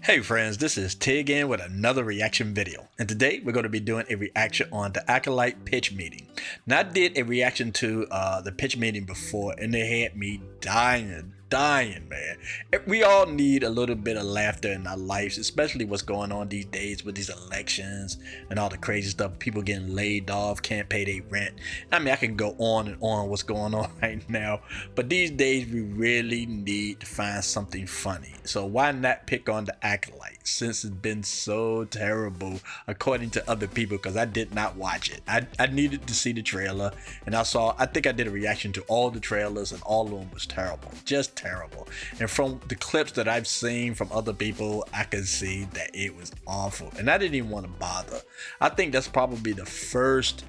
Hey friends, this is Tig in with another reaction video, and today we're going to be doing a reaction on the Acolyte pitch meeting. Now I did a reaction to the pitch meeting before, and they had me dying, man. We all need a little bit of laughter in our lives, especially what's going on these days with these elections and all the crazy stuff, people getting laid off, can't pay their rent. I mean, I can go on and on what's going on right now, but these days we really need to find something funny. So why not pick on the Acolyte, since it's been so terrible according to other people, because I did not watch it. I needed to see the trailer, and I think I did a reaction to all the trailers, and all of them was terrible, just terrible. And from the clips that I've seen from other people, I can see that it was awful, and I didn't even want to bother. I think that's probably the first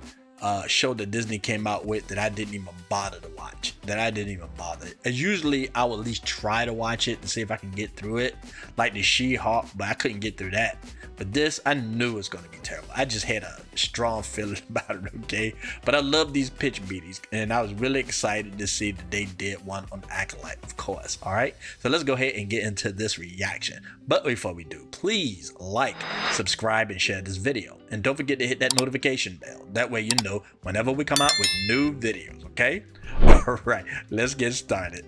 show that Disney came out with that I didn't even bother to watch. And usually I will at least try to watch it and see if I can get through it, like the She-Hulk, but I couldn't get through that. But this, I knew it was going to be terrible. I just had a strong feeling about it, okay? But I love these pitch meetings, and I was really excited to see that they did one on Acolyte, of course, all right? So let's go ahead and get into this reaction. But before we do, please like, subscribe, and share this video. And don't forget to hit that notification bell. That way you know whenever we come out with new videos, okay? All right, let's get started.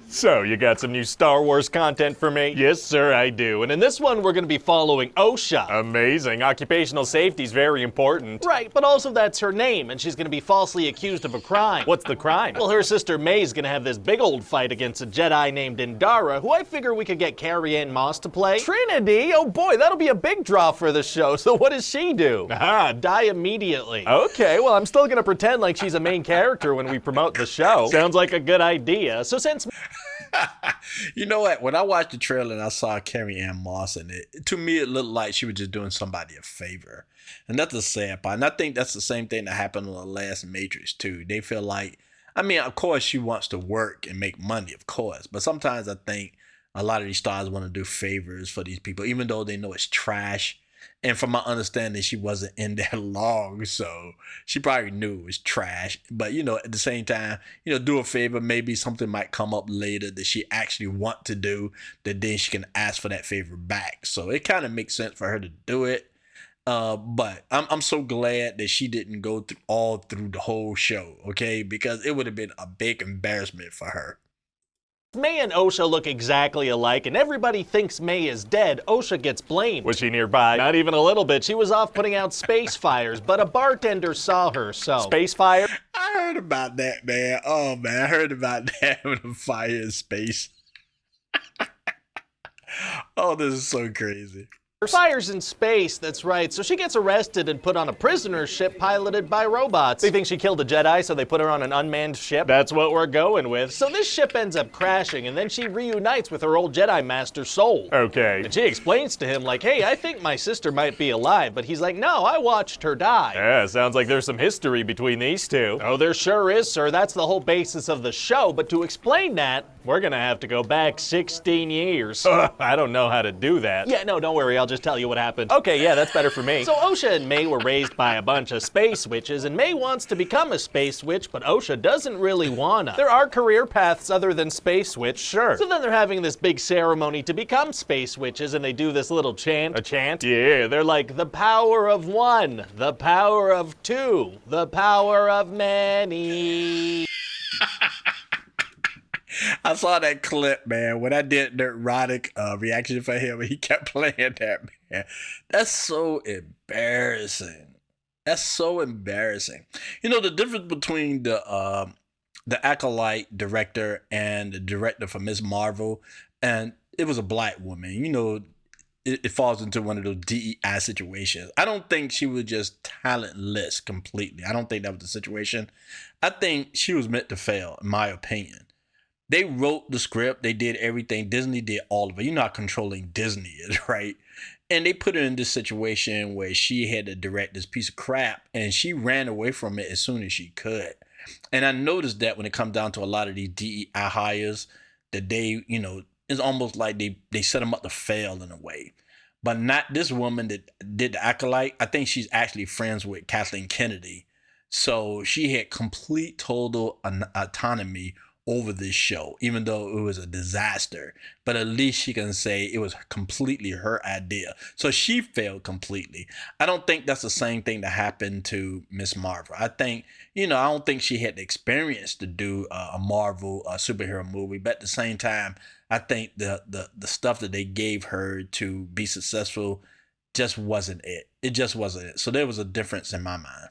So, you got some new Star Wars content for me? Yes, sir, I do. And in this one, we're going to be following OSHA. Amazing. Occupational safety is very important. Right, but also that's her name, and she's going to be falsely accused of a crime. What's the crime? Well, her sister May's going to have this big old fight against a Jedi named Indara, who I figure we could get Carrie-Anne Moss to play. Trinity? Oh boy, that'll be a big draw for the show. So what does she do? Ah, die immediately. Okay, well, I'm still going to pretend like she's a main character when we promote the show. Sounds like a good idea. So since... You know what? When I watched the trailer and I saw Carrie-Anne Moss in it, to me it looked like she was just doing somebody a favor. And that's the sad part. And I think that's the same thing that happened on the last Matrix too. They feel like, I mean, of course she wants to work and make money, of course. But sometimes I think a lot of these stars want to do favors for these people, even though they know it's trash. And from my understanding, she wasn't in there long, so she probably knew it was trash. But, you know, at the same time, you know, do a favor. Maybe something might come up later that she actually want to do, that then she can ask for that favor back. So it kind of makes sense for her to do it. But I'm so glad that she didn't go through the whole show, okay? Because it would have been a big embarrassment for her. May and OSHA look exactly alike, and everybody thinks May is dead. OSHA gets blamed. Was she nearby? Not even a little bit. She was off putting out space fires, but a bartender saw her, so... Space fire? I heard about that, man. Oh, man, I heard about that with a fire in space. Oh, this is so crazy. Fires in space, that's right. So she gets arrested and put on a prisoner ship piloted by robots. They think she killed a Jedi, so they put her on an unmanned ship. That's what we're going with. So this ship ends up crashing, and then she reunites with her old Jedi Master Soul. Okay. And she explains to him, like, hey, I think my sister might be alive. But he's like, no, I watched her die. Yeah, sounds like there's some history between these two. Oh, there sure is, sir. That's the whole basis of the show. But to explain that, we're gonna have to go back 16 years. I don't know how to do that. Yeah, no, don't worry. I'll just tell you what happened. Okay, yeah, that's better for me. So OSHA and May were raised by a bunch of space witches, and May wants to become a space witch, but OSHA doesn't really wanna. There are career paths other than space witch, sure. So then they're having this big ceremony to become space witches, and they do this little chant. A chant? Yeah, they're like, the power of one, the power of two, the power of many. I saw that clip, man, when I did the erotic reaction for him, and he kept playing that, man. That's so embarrassing. That's so embarrassing. You know, the difference between the Acolyte director and the director for Ms. Marvel, and it was a black woman. You know, it falls into one of those DEI situations. I don't think she was just talentless completely. I don't think that was the situation. I think she was meant to fail, in my opinion. They wrote the script. They did everything. Disney did all of it. You know how controlling Disney is, right? And they put her in this situation where she had to direct this piece of crap, and she ran away from it as soon as she could. And I noticed that when it comes down to a lot of these DEI hires, that they, you know, it's almost like they set them up to fail in a way. but not this woman that did the Acolyte. I think she's actually friends with Kathleen Kennedy. So she had complete total autonomy over this show, even though it was a disaster. But at least she can say it was completely her idea. So she failed completely. I don't think that's the same thing that happened to Miss Marvel. I think, I don't think she had the experience to do a Marvel superhero movie. But at the same time, I think the stuff that they gave her to be successful just wasn't it. It just wasn't it. So there was a difference in my mind.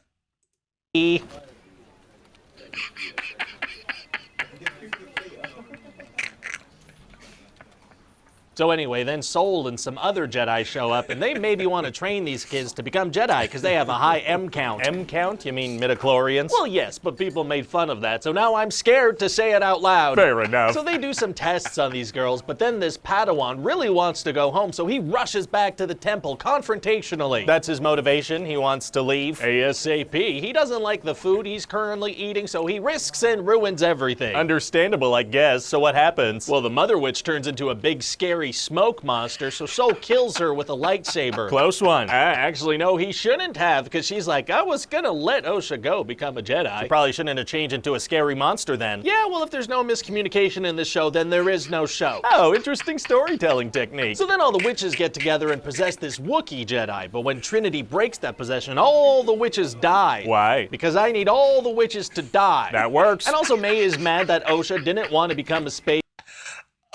So anyway, then Soul and some other Jedi show up, and they maybe want to train these kids to become Jedi because they have a high M count. M count? You mean midichlorians? Well, yes, but people made fun of that, so now I'm scared to say it out loud. Fair enough. So they do some tests on these girls, but then this Padawan really wants to go home, so he rushes back to the temple confrontationally. That's his motivation. He wants to leave ASAP. He doesn't like the food he's currently eating, so he risks and ruins everything. Understandable, I guess. So what happens? Well, the Mother Witch turns into a big, scary smoke monster, so Soul kills her with a lightsaber. Close one. Actually, no, he shouldn't have, because she's like, I was gonna let Osha go become a Jedi. She probably shouldn't have changed into a scary monster then. Yeah, well, if there's no miscommunication in this show, then there is no show. Oh, interesting storytelling technique. So then all the witches get together and possess this Wookiee Jedi, but when Trinity breaks that possession, all the witches die. Why? Because I need all the witches to die. That works. And also May is mad that Osha didn't want to become a space.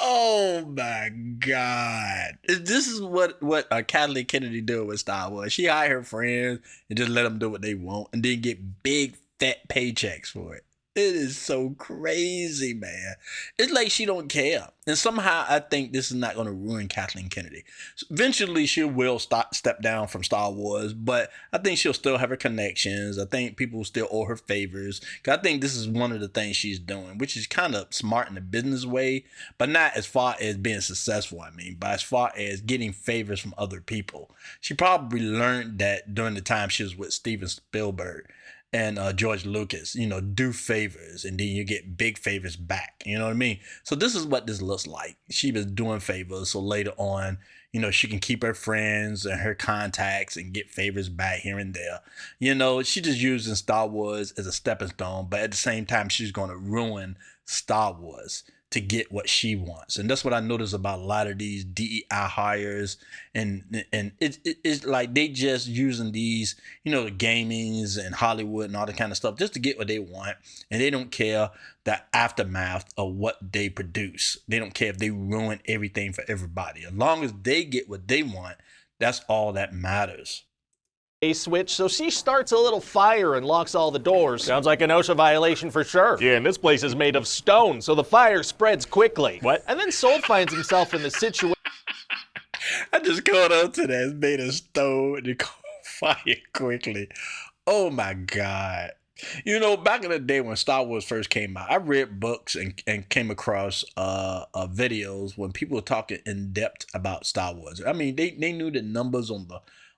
Oh my God. This is what Kathleen Kennedy did with Star Wars. She hired her friends and just let them do what they want and then get big fat paychecks for it. It is so crazy, man. It's like she don't care. And somehow I think this is not going to ruin Kathleen Kennedy. So eventually she will step down from Star Wars, but I think she'll still have her connections. I think people will still owe her favors. Cause I think this is one of the things she's doing, which is kind of smart in a business way, but not as far as being successful, but as far as getting favors from other people. She probably learned that during the time she was with Steven Spielberg and George Lucas, do favors and then you get big favors back. You know what I mean? So this is what this looks like. She was doing favors. So later on, she can keep her friends and her contacts and get favors back here and there. She just using Star Wars as a stepping stone, but at the same time, she's going to ruin Star Wars to get what she wants. And that's what I notice about a lot of these DEI hires. And it's like they just using these, the gamings and Hollywood and all that kind of stuff just to get what they want. And they don't care the aftermath of what they produce. They don't care if they ruin everything for everybody. As long as they get what they want, that's all that matters. A switch, so she starts a little fire and locks all the doors. Sounds like an OSHA violation for sure. Yeah, and this place is made of stone, so the fire spreads quickly. What? And then Soul finds himself in the situation. I just caught on to that. It's made of stone and it caught fire quickly. Oh my God. Back in the day when Star Wars first came out, I read books and came across videos when people were talking in depth about Star Wars. They knew the numbers on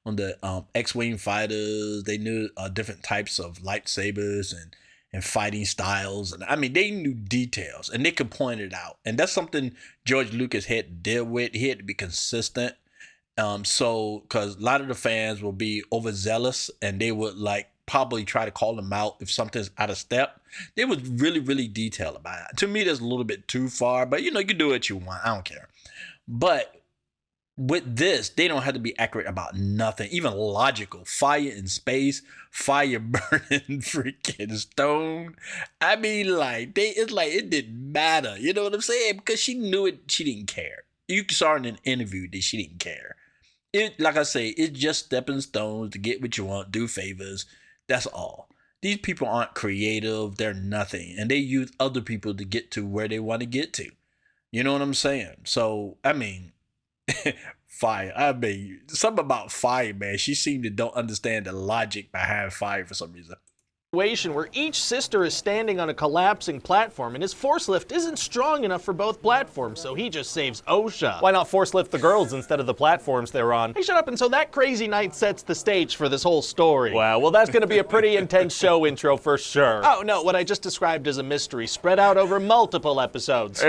the X-Wing fighters. They knew different types of lightsabers and fighting styles. And they knew details and they could point it out. And that's something George Lucas had to deal with. He had to be consistent. Because a lot of the fans will be overzealous and they would probably try to call them out if something's out of step. They was really, really detailed about it. To me, that's a little bit too far, but you can do what you want. I don't care. But with this, they don't have to be accurate about nothing, even logical. Fire in space, fire burning freaking stone. It didn't matter. You know what I'm saying? Because she knew it, she didn't care. You saw in an interview that she didn't care. Like I say, it's just stepping stones to get what you want, do favors. That's all. These people aren't creative. They're nothing. And they use other people to get to where they want to get to. You know what I'm saying? So, fire. Something about fire, man. She seemed to don't understand the logic behind fire for some reason. Where each sister is standing on a collapsing platform and his force lift isn't strong enough for both platforms, so he just saves Osha. Why not force lift the girls instead of the platforms they're on? Hey, shut up. And so that crazy night sets the stage for this whole story. Wow, well that's gonna be a pretty intense show intro for sure. Oh no, what I just described as a mystery spread out over multiple episodes.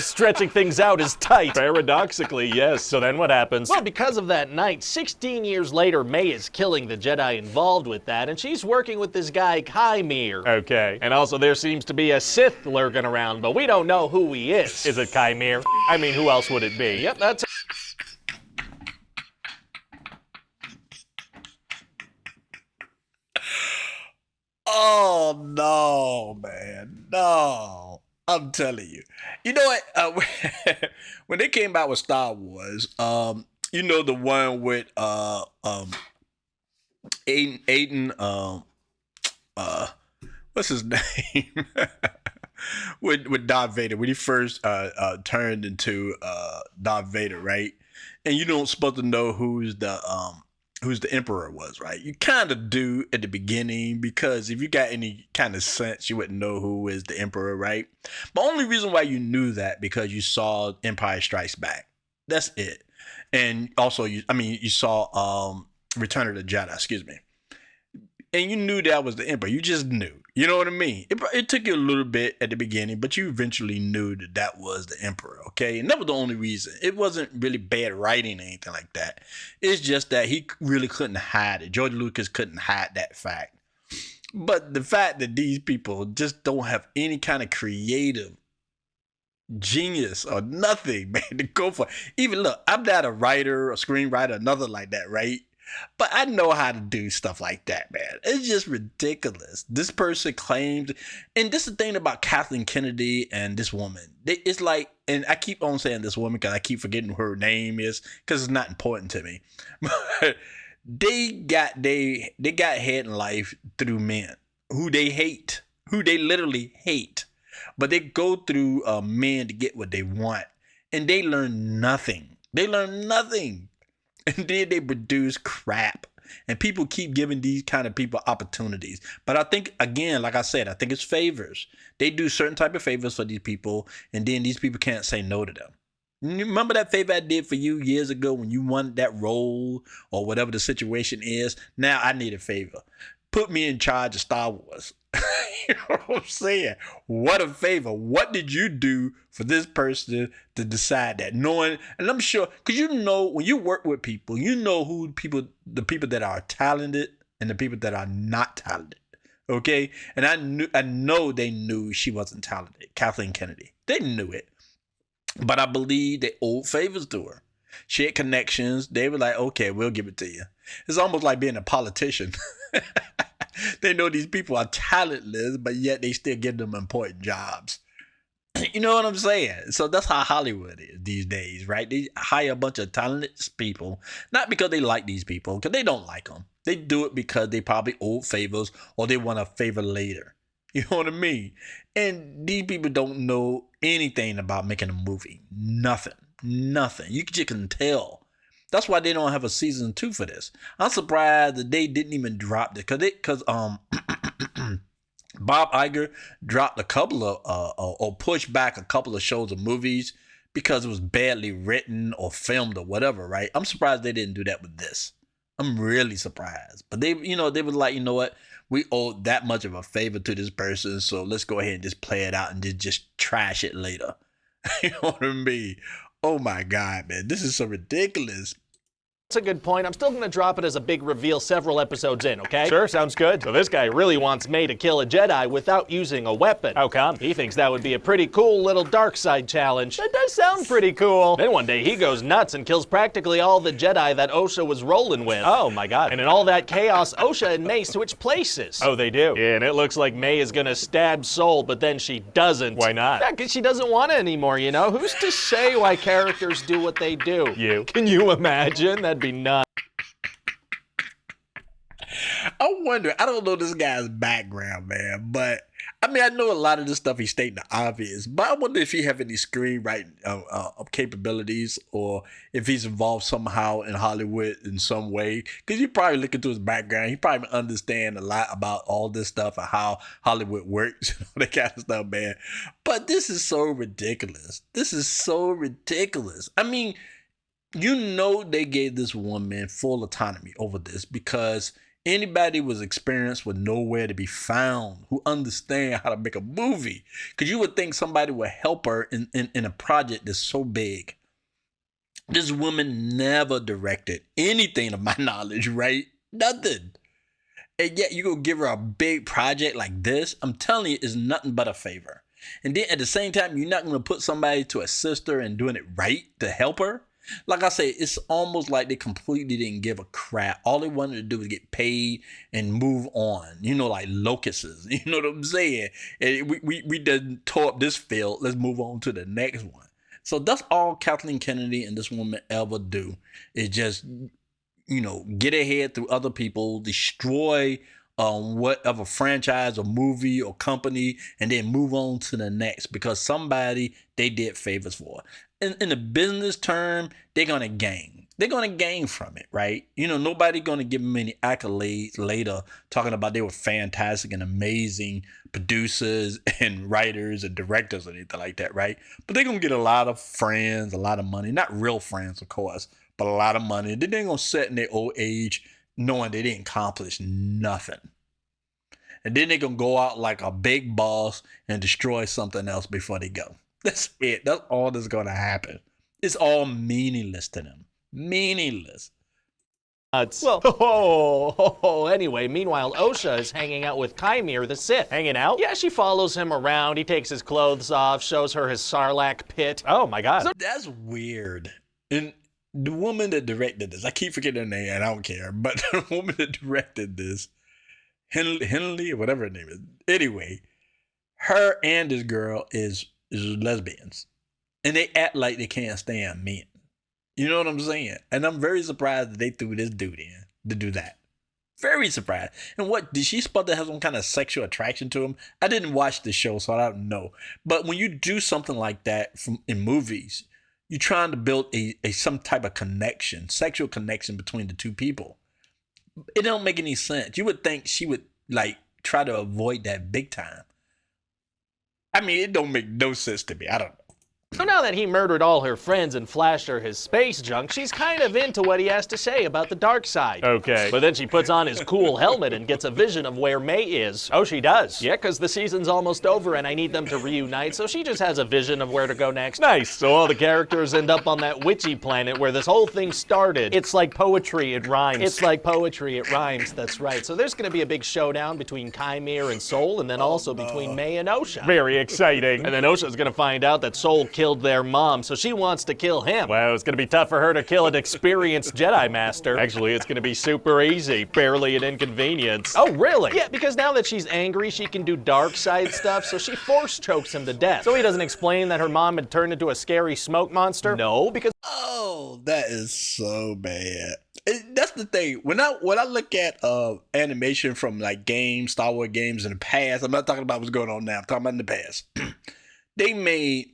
Stretching things out is tight. Paradoxically, yes. So then what happens? Well, because of that night, 16 years later, May is killing the Jedi involved with that, and she's working with this guy, Chimere. Okay. And also there seems to be a Sith lurking around, but we don't know who he is. Is it Chimere? I mean, who else would it be? Yep, that's Oh no, man, no! I'm telling you. You know what? When they came out with Star Wars, you know the one with Aiden, what's his name? with Darth Vader when he first turned into Darth Vader, right? And you don't supposed to know who's the emperor was, right? You kind of do at the beginning because if you got any kind of sense, you wouldn't know who is the emperor, right? The only reason why you knew that because you saw Empire Strikes Back. That's it. And also, you saw Return of the Jedi, excuse me. And you knew that was the emperor. You just knew. You know what I mean? It took you a little bit at the beginning, but you eventually knew that that was the emperor, okay? And that was the only reason. It wasn't really bad writing or anything like that. It's just that he really couldn't hide it. George Lucas couldn't hide that fact. But the fact that these people just don't have any kind of creative genius or nothing, man, to go for. Even look, I'm not a writer, a screenwriter, nothing like that, right? But I know how to do stuff like that, man. It's just ridiculous. This person claims, and this is the thing about Kathleen Kennedy and this woman. It's like, and I keep on saying this woman because I keep forgetting who her name is because it's not important to me. But they got ahead in life through men who they hate, who they literally hate. But they go through men to get what they want, and they learn nothing. They learn nothing. And then they produce crap. And people keep giving these kind of people opportunities. But I think, again, like I said, I think it's favors. They do certain type of favors for these people, and then these people can't say no to them. You remember that favor I did for you years ago when you wanted that role or whatever the situation is? Now I need a favor. Put me in charge of Star Wars. You know what I'm saying? What a favor. What did you do for this person to decide that? Knowing, and I'm sure, because you know, when you work with people, you know the people that are talented and the people that are not talented. Okay? And I know they knew she wasn't talented, Kathleen Kennedy. They knew it. But I believe they owed favors to her. She had connections. They were like, okay, we'll give it to you. It's almost like being a politician. They know these people are talentless, but yet they still give them important jobs. You know what I'm saying? So that's how Hollywood is these days, right? They hire a bunch of talented people, not because they like these people, because they don't like them. They do it because they probably owe favors or they want a favor later. You know what I mean? And these people don't know anything about making a movie. Nothing. You just can tell. That's why they don't have a season 2 for this. I'm surprised that they didn't even drop it because Bob Iger dropped a couple of or pushed back a couple of shows or movies because it was badly written or filmed or whatever, right? I'm surprised they didn't do that with this. I'm really surprised. But they were like, you know what? We owe that much of a favor to this person, so let's go ahead and just play it out and just trash it later. You know what I mean? Oh my God, man, this is so ridiculous. That's a good point. I'm still going to drop it as a big reveal several episodes in, okay? Sure, sounds good. So this guy really wants May to kill a Jedi without using a weapon. How come? He thinks that would be a pretty cool little dark side challenge. That does sound pretty cool. Then one day he goes nuts and kills practically all the Jedi that Osha was rolling with. Oh my God. And in all that chaos, Osha and May switch places. Oh, they do? Yeah, and it looks like May is going to stab Sol, but then she doesn't. Why not? Yeah, because she doesn't want it anymore, you know? Who's to say why characters do what they do? You. Can you imagine? That'd be nuts. I wonder, I don't know this guy's background, man, but I mean, I know a lot of this stuff he's stating the obvious, but I wonder if he have any screenwriting capabilities or if he's involved somehow in Hollywood in some way. Because you probably look into his background, he probably understand a lot about all this stuff and how Hollywood works and all that kind of stuff, man. But this is so ridiculous. This is so ridiculous. I mean, you know they gave this woman full autonomy over this because anybody was experienced with nowhere to be found who understand how to make a movie. Because you would think somebody would help her in a project that's so big. This woman never directed anything of my knowledge, right? Nothing. And yet you go give her a big project like this, I'm telling you, it's nothing but a favor. And then at the same time, you're not going to put somebody to assist her in doing it right to help her. Like I say, it's almost like they completely didn't give a crap. All they wanted to do was get paid and move on. You know, like locusts. You know what I'm saying? And we done tore up this field. Let's move on to the next one. So that's all Kathleen Kennedy and this woman ever do is just, you know, get ahead through other people, destroy whatever franchise or movie or company, and then move on to the next because somebody they did favors for. In the business term, they're going to gain. They're going to gain from it, right? You know, nobody going to give them any accolades later talking about they were fantastic and amazing producers and writers and directors or anything like that, right? But they're going to get a lot of friends, a lot of money. Not real friends, of course, but a lot of money. Then they're going to sit in their old age knowing they didn't accomplish nothing. And then they're going to go out like a big boss and destroy something else before they go. That's it. That's all that's going to happen. It's all meaningless to them. Meaningless. Anyway, meanwhile, Osha is hanging out with Kymir the Sith. Hanging out? Yeah, she follows him around. He takes his clothes off, shows her his Sarlacc pit. Oh my god. So that's weird. And the woman that directed this, I keep forgetting her name, and I don't care, but the woman that directed this, Henley or whatever her name is. Anyway, her and this girl is lesbians. And they act like they can't stand men. You know what I'm saying? And I'm very surprised that they threw this dude in to do that. Very surprised. And what, did she supposed to have some kind of sexual attraction to him? I didn't watch the show, so I don't know. But when you do something like that in movies, you're trying to build a some type of connection, sexual connection between the two people. It don't make any sense. You would think she would like try to avoid that big time. I mean, it don't make no sense to me. I don't know. So now that he murdered all her friends and flashed her his space junk, she's kind of into what he has to say about the dark side. Okay. But then she puts on his cool helmet and gets a vision of where May is. Oh, she does? Yeah, because the season's almost over and I need them to reunite, so she just has a vision of where to go next. Nice. So all the characters end up on that witchy planet where this whole thing started. It's like poetry, it rhymes. It's like poetry, it rhymes, that's right. So there's going to be a big showdown between Kymir and Sol, and then also between May and Osha. Very exciting. And then Osha's going to find out that Sol killed their mom, so she wants to kill him. Well, it's gonna be tough for her to kill an experienced Jedi Master. Actually, it's gonna be super easy, barely an inconvenience. Oh, really? Yeah, because now that she's angry, she can do dark side stuff, so she force chokes him to death. So he doesn't explain that her mom had turned into a scary smoke monster? No, because... Oh, that is so bad. That's the thing. When I look at animation from like games, Star Wars games in the past, I'm not talking about what's going on now, I'm talking about in the past. They made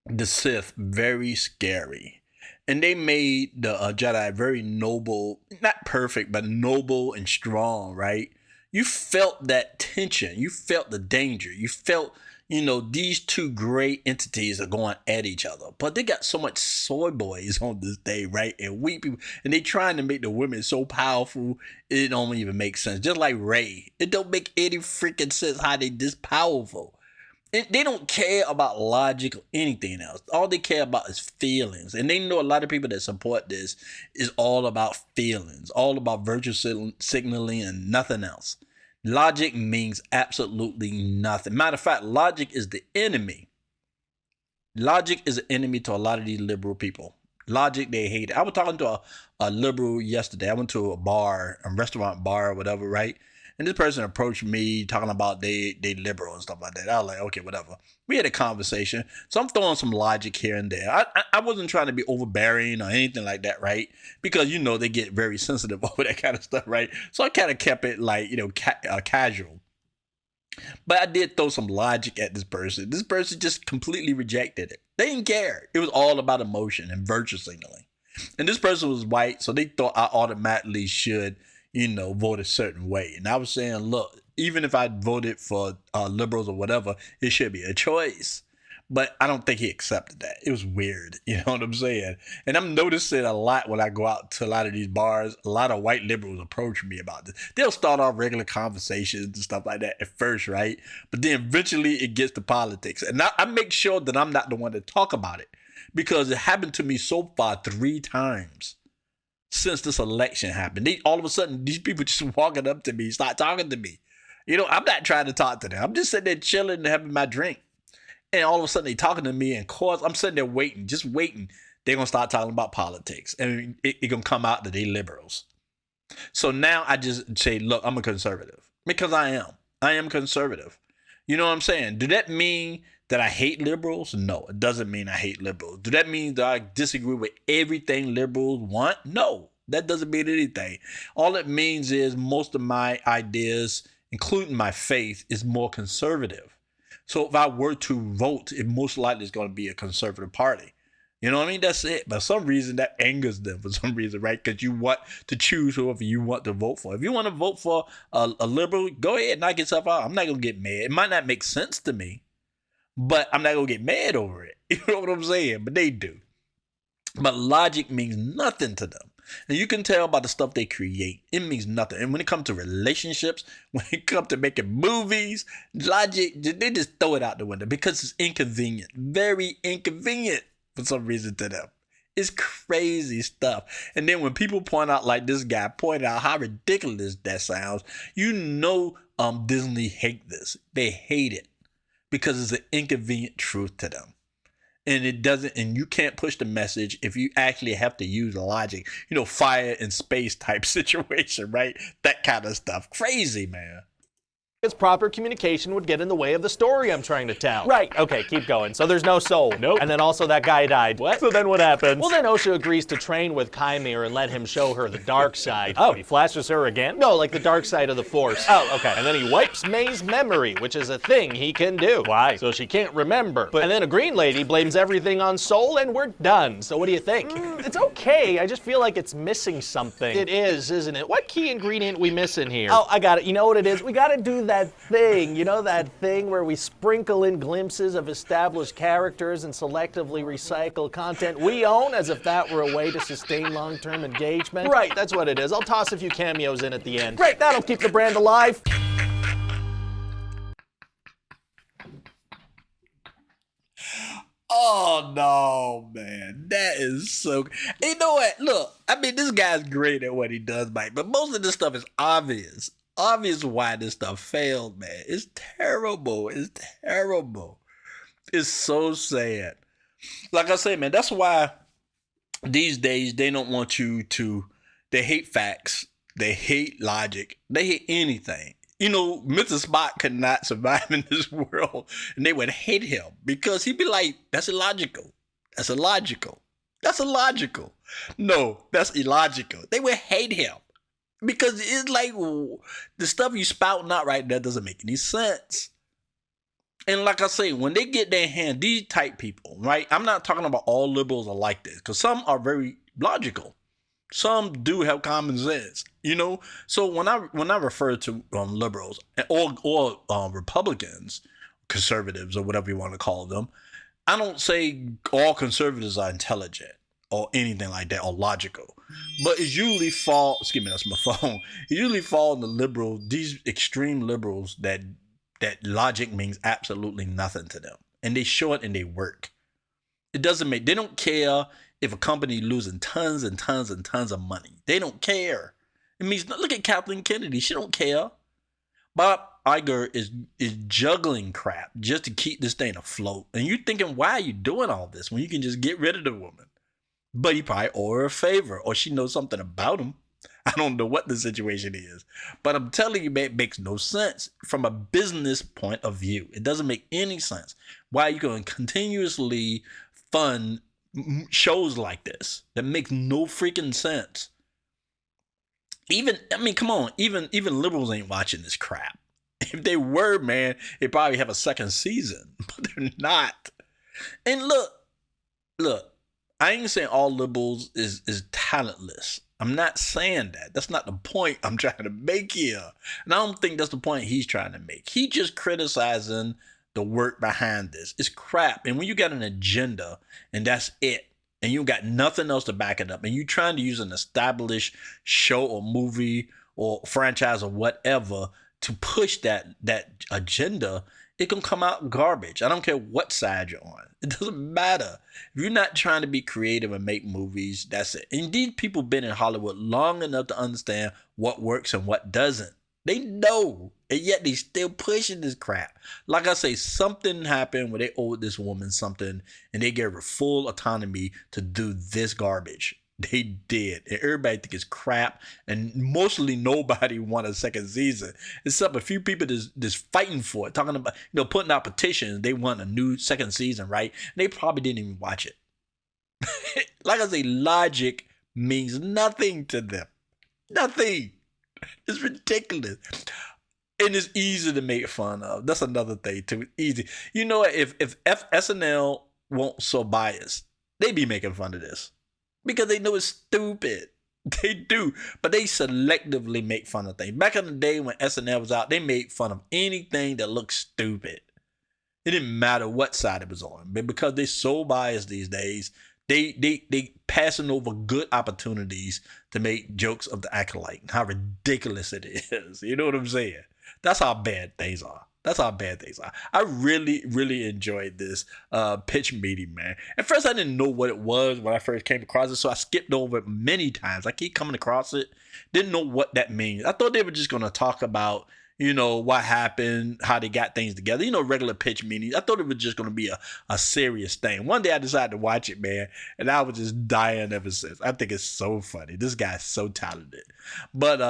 the Sith very scary, and they made the Jedi very noble, not perfect, but noble and strong, right? You felt that tension, you felt the danger, you felt, you know, these two great entities are going at each other, but they got so much soy boys on this day, right? And weak people, and they trying to make the women so powerful, it don't even make sense. Just like Rey, it don't make any freaking sense how they this powerful. They don't care about logic or anything else. All they care about is feelings. And they know a lot of people that support this is all about feelings, all about virtue signaling and nothing else. Logic means absolutely nothing. Matter of fact, logic is the enemy. Logic is an enemy to a lot of these liberal people. Logic, they hate it. I was talking to a liberal yesterday. I went to a bar, a restaurant bar or whatever, right? And this person approached me talking about they liberal and stuff like that. I was like, okay, whatever. We had a conversation. So I'm throwing some logic here and there. I wasn't trying to be overbearing or anything like that, right? Because, you know, they get very sensitive over that kind of stuff, right? So I kind of kept it like, you know, casual. But I did throw some logic at this person. This person just completely rejected it. They didn't care. It was all about emotion and virtue signaling. And this person was white, so they thought I automatically should, you know, vote a certain way. And I was saying, look, even if I voted for liberals or whatever, it should be a choice. But I don't think he accepted that. It was weird. You know what I'm saying? And I'm noticing a lot when I go out to a lot of these bars, a lot of white liberals approach me about this. They'll start off regular conversations and stuff like that at first, right? But then eventually it gets to politics. And I make sure that I'm not the one to talk about it, because it happened to me so far 3 times since this election happened. All of a sudden, these people just walking up to me, start talking to me. You know, I'm not trying to talk to them. I'm just sitting there chilling and having my drink. And all of a sudden they talking to me, and of course I'm sitting there waiting, just waiting. They're going to start talking about politics, and it's going to come out that they liberals. So now I just say, look, I'm a conservative, because I am. I am conservative. You know what I'm saying? Do that mean that I hate liberals? No, it doesn't mean I hate liberals. Do that mean that I disagree with everything liberals want? No, that doesn't mean anything. All it means is most of my ideas, including my faith, is more conservative. So if I were to vote, it most likely is going to be a conservative party. You know what I mean? That's it. But for some reason, that angers them for some reason, right? Because you want to choose whoever you want to vote for. If you want to vote for a liberal, go ahead and knock yourself out. I'm not going to get mad. It might not make sense to me, but I'm not going to get mad over it. You know what I'm saying? But they do. But logic means nothing to them. And you can tell by the stuff they create. It means nothing. And when it comes to relationships, when it comes to making movies, logic, they just throw it out the window because it's inconvenient. Very inconvenient for some reason to them. It's crazy stuff. And then when people point out, like this guy pointed out how ridiculous that sounds, you know Disney hate this. They hate it because it's an inconvenient truth to them. And it doesn't, and you can't push the message if you actually have to use logic, you know, fire in space type situation, right? That kind of stuff. Crazy, man. Its proper communication would get in the way of the story I'm trying to tell. Right, okay, keep going. So there's no soul. Nope. And then also that guy died. What? So then what happens? Well, then Osha agrees to train with Chimera and let him show her the dark side. Oh, he flashes her again? No, like the dark side of the Force. Oh, okay. And then he wipes May's memory, which is a thing he can do. Why? So she can't remember. And then a green lady blames everything on Soul and we're done. So what do you think? It's okay, I just feel like it's missing something. It is, isn't it? What key ingredient we missing here? Oh, I got it. You know what it is? We gotta do that thing, you know, that thing where we sprinkle in glimpses of established characters and selectively recycle content we own as if that were a way to sustain long-term engagement? Right, that's what it is. I'll toss a few cameos in at the end. Great, that'll keep the brand alive. Oh no, man, that is so. You know what? Look, I mean, this guy's great at what he does, Mike. But most of this stuff is obvious why this stuff failed, man. It's terrible. It's terrible. It's so sad. Like I say, man, that's why these days they don't want you to. They hate facts. They hate logic. They hate anything. You know, Mr. Spock could not survive in this world, and they would hate him because he'd be like, that's illogical. That's illogical. That's illogical. No, that's illogical. They would hate him because it's like the stuff you spouting out right there doesn't make any sense. And like I say, when they get their hand, these type people, right? I'm not talking about all liberals are like this because some are very logical. Some do have common sense, you know. So when I refer to liberals or Republicans, conservatives or whatever you want to call them, I don't say all conservatives are intelligent or anything like that or logical. But it usually fall. Excuse me, that's my phone. It usually fall in the liberals, these extreme liberals that logic means absolutely nothing to them, and they show it and they work. It doesn't make. They don't care if a company losing tons and tons and tons of money. They don't care. It means, look at Kathleen Kennedy. She don't care. Bob Iger is juggling crap just to keep this thing afloat. And you're thinking, why are you doing all this when you can just get rid of the woman? But he probably owe her a favor or she knows something about him. I don't know what the situation is, but I'm telling you, man, it makes no sense from a business point of view. It doesn't make any sense. Why are you going to continuously fund shows like this that makes no freaking sense? Even, I mean, come on, even liberals ain't watching this crap. If they were, man, they probably have a second season, but they're not. And look, I ain't saying all liberals is talentless. I'm not saying that. That's not the point I'm trying to make here. And I don't think that's the point he's trying to make. He just criticizing the work behind this. It's crap. And when you got an agenda and that's it, and you got nothing else to back it up, and you trying to use an established show or movie or franchise or whatever to push that agenda, it can come out garbage. I don't care what side you're on. It doesn't matter. If you're not trying to be creative and make movies, that's it. And these people been in Hollywood long enough to understand what works and what doesn't. They know, and yet they still pushing this crap. Like I say, something happened where they owed this woman something, and they gave her full autonomy to do this garbage. They did, and everybody think it's crap, and mostly nobody want a second season, except a few people just fighting for it, talking about, putting out petitions. They want a new second season, right? And they probably didn't even watch it. Like I say, logic means nothing to them. Nothing. It's ridiculous. And it's easy to make fun of. That's another thing too. Easy. You know what? If SNL weren't so biased, they'd be making fun of this. Because they know it's stupid. They do. But they selectively make fun of things. Back in the day when SNL was out, they made fun of anything that looked stupid. It didn't matter what side it was on. But because they're so biased these days, they passing over good opportunities to make jokes of the Acolyte and how ridiculous it is. You know what I'm saying? That's how bad things are. That's how bad things are. I really, really enjoyed this pitch meeting, man. At first, I didn't know what it was when I first came across it, so I skipped over it many times. I keep coming across it. Didn't know what that means. I thought they were just going to talk about, what happened, how they got things together. Regular pitch meetings. I thought it was just going to be a serious thing. One day I decided to watch it, man, and I was just dying ever since. I think it's so funny. This guy's so talented. But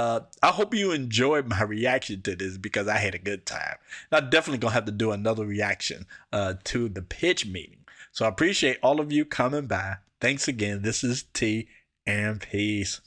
I hope you enjoyed my reaction to this because I had a good time. I'm definitely going to have to do another reaction to the pitch meeting. So I appreciate all of you coming by. Thanks again. This is T, and peace.